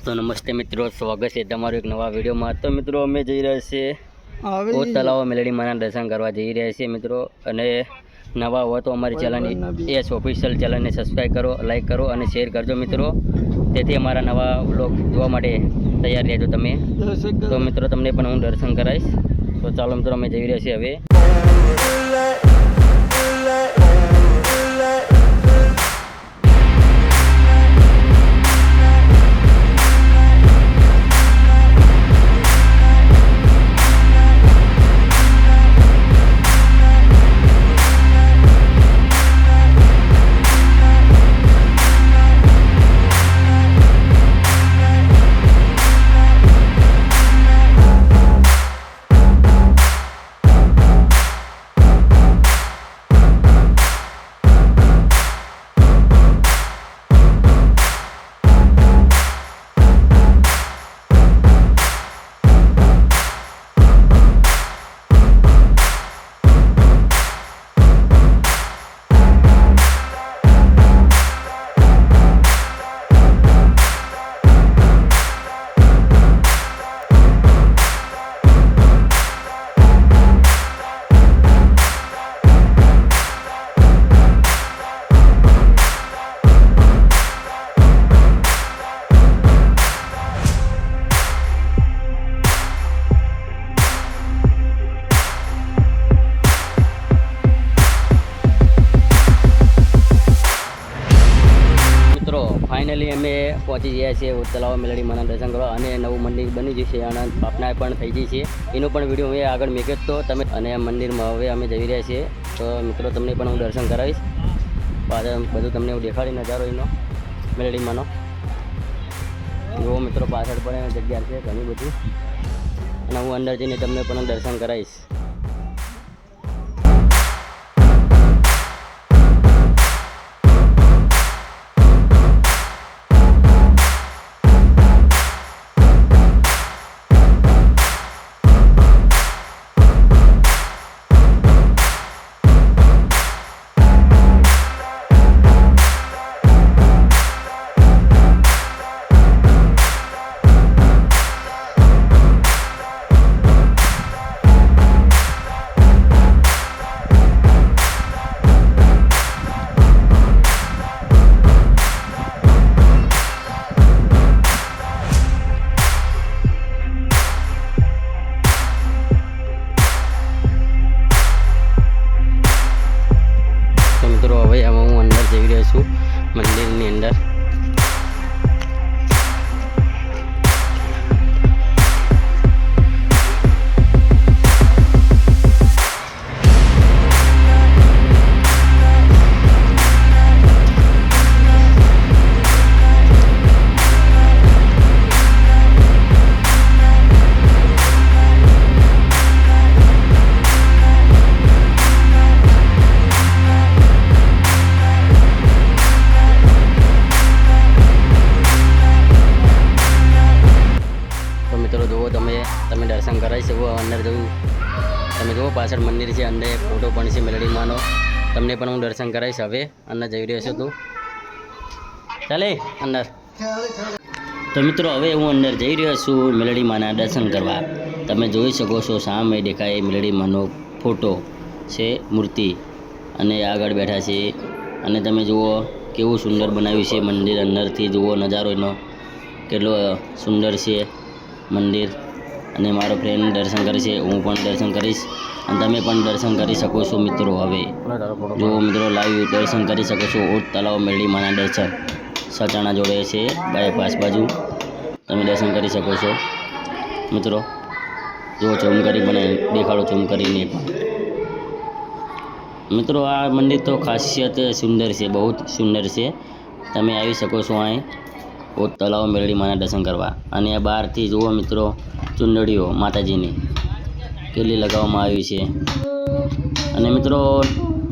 तो नमस्ते मित्रों, स्वागत है तमारू एक नवा वीडियो में। तो मित्रों अमे जई रह्या छे ओत तलाव मेलडी माना दर्शन करवा जई रह्या छे मित्रों। अने नवा हो तो अमारी चैनल एस ऑफिशियल चैनल ने सब्सक्राइब करो, लाइक करो और शेर करजो मित्रों, जेथी अमारा नवा व्लॉग जोवा माटे तैयार रहेजो तमे। तो मित्रों तमने पण हूँ दर्शन कराईश। तो चालो मित्रों अमे जई रह्या छीए हवे। फाइनली अमे पहुँची गया छे तलाव मेलडी माना दर्शन करवा अने नवुं मंदिर बनी जशे अने स्थापना पण थई गई छे। एनो पण विडियो मैं आगळ मूक्यो तो तमे अने मंदिर में हवे अमे जई रह्या छीए। तो मित्रों तमने पण हूँ दर्शन करावीश, पाछळ बधुं तमने हूँ देखाडी नजारो एनो मेलडी मानो। जो मित्रों पाछळ पण जग्या छे घणी बधी अने हूँ अंदर जईने तमने पण दर्शन करावीश। मित्रों हवे हूँ अंदर जई रह्यो छुं मंदिर अंदर। मित्रों जुओ तमे दर्शन कराई सको अंदर जो तमे जुओ पाछळ मंदिर है, अंदर एक फोटो पण छे मेलडी मानो। तमने पण हूँ दर्शन कराईश हवे। अंदर जई रह्यो छुं तू चाले अंदर। तो मित्रों हवे हूँ अंदर जई रह्यो छुं मेलडी माना दर्शन करवा। तमे जोई शको छो सामे देखाय मेलडी मानो फोटो छे, मूर्ति अने आगळ बैठा छे। अने तमे जुओ केवुं सुंदर बनाव्युं छे मंदिर। अंदरथी जुओ नजारो एनो केटलो सुंदर छे मंदिर। अने मारो फ्रेंड दर्शन करे छे, हूँ पण दर्शन करीश अने तमे पण दर्शन करी शको छो मित्रों। हवे जो मित्रों लाइव दर्शन करी शको छो ओत तलाव मेलडी माना दर्शन सचाणा जोड़े छे बायपास बाजू तमे दर्शन करी शको छो मित्रों। जो झूम करी बने देखाड़ो झूम करीने मित्रों। आ मंदिर तो खासियत सुंदर है, बहुत सुंदर है। तमे आई शको छो अहीं ओत तलाव मेलडी माना दर्शन करवा। अने आ बहारथी जुओ मित्रों चुंदड़ीओ माताजीनी केटली लगाववामां आवी छे। अने मित्रों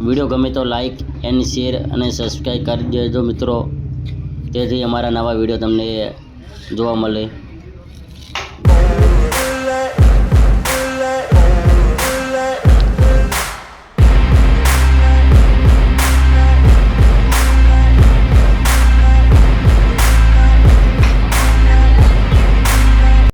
विडियो गमे तो लाइक एंड शेर अने सब्सक्राइब कर देजो मित्रों, तेथी अमारा नवा विडियो तमने जोवा मळे।